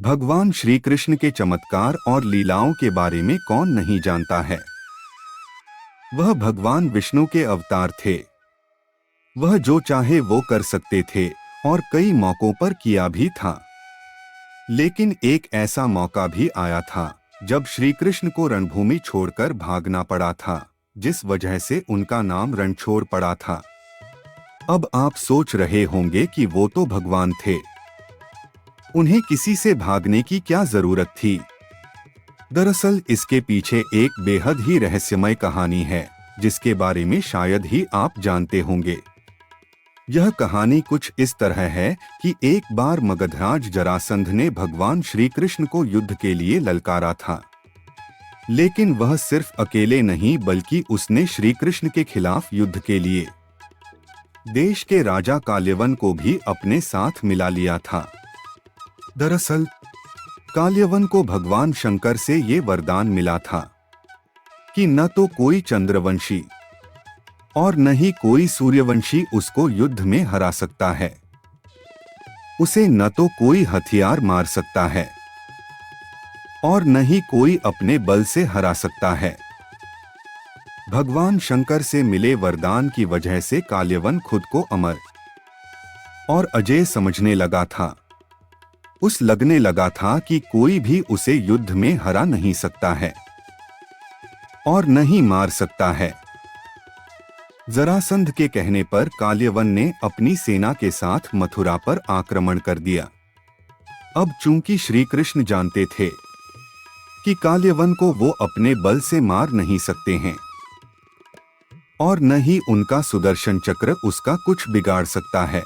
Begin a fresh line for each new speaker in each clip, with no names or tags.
भगवान श्री कृष्ण के चमत्कार और लीलाओं के बारे में कौन नहीं जानता है। वह भगवान विष्णु के अवतार थे। वह जो चाहे वो कर सकते थे और कई मौकों पर किया भी था। लेकिन एक ऐसा मौका भी आया था जब श्री कृष्ण को रणभूमि छोड़कर भागना पड़ा था, जिस वजह से उनका नाम रणछोड़ पड़ा था। अब आप सोच रहे होंगे कि वो तो भगवान थे, उन्हें किसी से भागने की क्या जरूरत थी। दरअसल इसके पीछे एक बेहद ही रहस्यमय कहानी है, जिसके बारे में शायद ही आप जानते होंगे। यह कहानी कुछ इस तरह है कि एक बार मगधराज जरासंध ने भगवान श्री कृष्ण को युद्ध के लिए ललकारा था। लेकिन वह सिर्फ अकेले नहीं बल्कि उसने श्री कृष्ण के खिलाफ युद्ध के लिए देश के राजा काल्यवन को भी अपने साथ मिला लिया था। दरअसल काल्यवन को भगवान शंकर से ये वरदान मिला था कि न तो कोई चंद्रवंशी और न ही कोई सूर्यवंशी उसको युद्ध में हरा सकता है। उसे न तो कोई हथियार मार सकता है और न ही कोई अपने बल से हरा सकता है। भगवान शंकर से मिले वरदान की वजह से काल्यवन खुद को अमर और अजेय समझने लगा था। उस लगने लगा था कि कोई भी उसे युद्ध में हरा नहीं सकता है और न ही मार सकता है। जरासंध के कहने पर काल्यवन ने अपनी सेना के साथ मथुरा पर आक्रमण कर दिया। अब चूंकि श्री कृष्ण जानते थे कि काल्यवन को वो अपने बल से मार नहीं सकते हैं और न ही उनका सुदर्शन चक्र उसका कुछ बिगाड़ सकता है,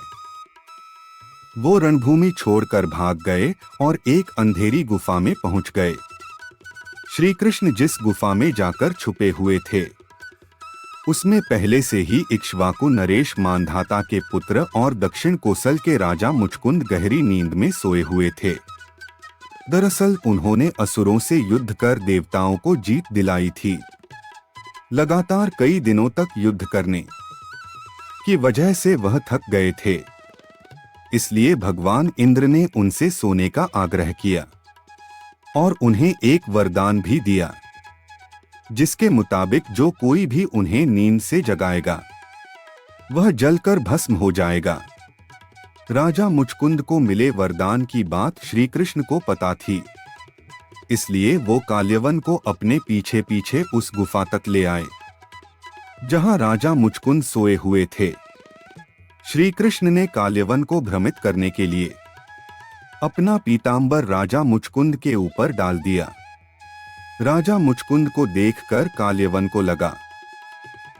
वो रणभूमि छोड़कर भाग गए और एक अंधेरी गुफा में पहुंच गए। श्री कृष्ण जिस गुफा में जाकर छुपे हुए थे, उसमें पहले से ही इक्ष्वाकु नरेश मांधाता के पुत्र और दक्षिण कोसल के राजा मुचकुंद गहरी नींद में सोए हुए थे। दरअसल उन्होंने असुरों से युद्ध कर देवताओं को जीत दिलाई थी। लगातार कई दिनों तक युद्ध करने की वजह से वह थक गए थे, इसलिए भगवान इंद्र ने उनसे सोने का आग्रह किया और उन्हें एक वरदान भी दिया, जिसके मुताबिक जो कोई भी उन्हें नींद से जगाएगा वह जलकर भस्म हो जाएगा। राजा मुचकुंद को मिले वरदान की बात श्री कृष्ण को पता थी, इसलिए वो काल्यवन को अपने पीछे पीछे उस गुफा तक ले आए जहां राजा मुचकुंद सोए हुए थे। श्री कृष्ण ने काल्यवन को भ्रमित करने के लिए अपना पीतांबर राजा मुचकुंद के ऊपर डाल दिया। राजा मुचकुंद को देखकर काल्यवन को लगा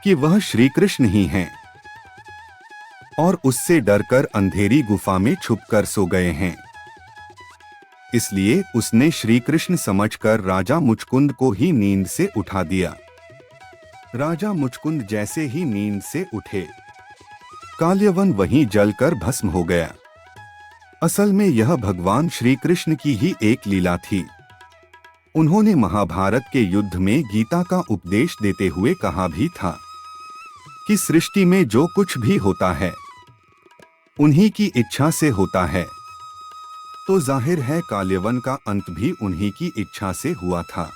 कि वह श्री कृष्ण ही हैं और उससे डरकर अंधेरी गुफा में छुपकर सो गए हैं। इसलिए उसने श्री कृष्ण समझकर राजा मुचकुंद को ही नींद से उठा दिया। राजा मुचकुंद जैसे ही नींद से उठे, काल्यवन वहीं जलकर भस्म हो गया। असल में यह भगवान श्री कृष्ण की ही एक लीला थी। उन्होंने महाभारत के युद्ध में गीता का उपदेश देते हुए कहा भी था कि सृष्टि में जो कुछ भी होता है उन्हीं की इच्छा से होता है। तो जाहिर है काल्यवन का अंत भी उन्हीं की इच्छा से हुआ था।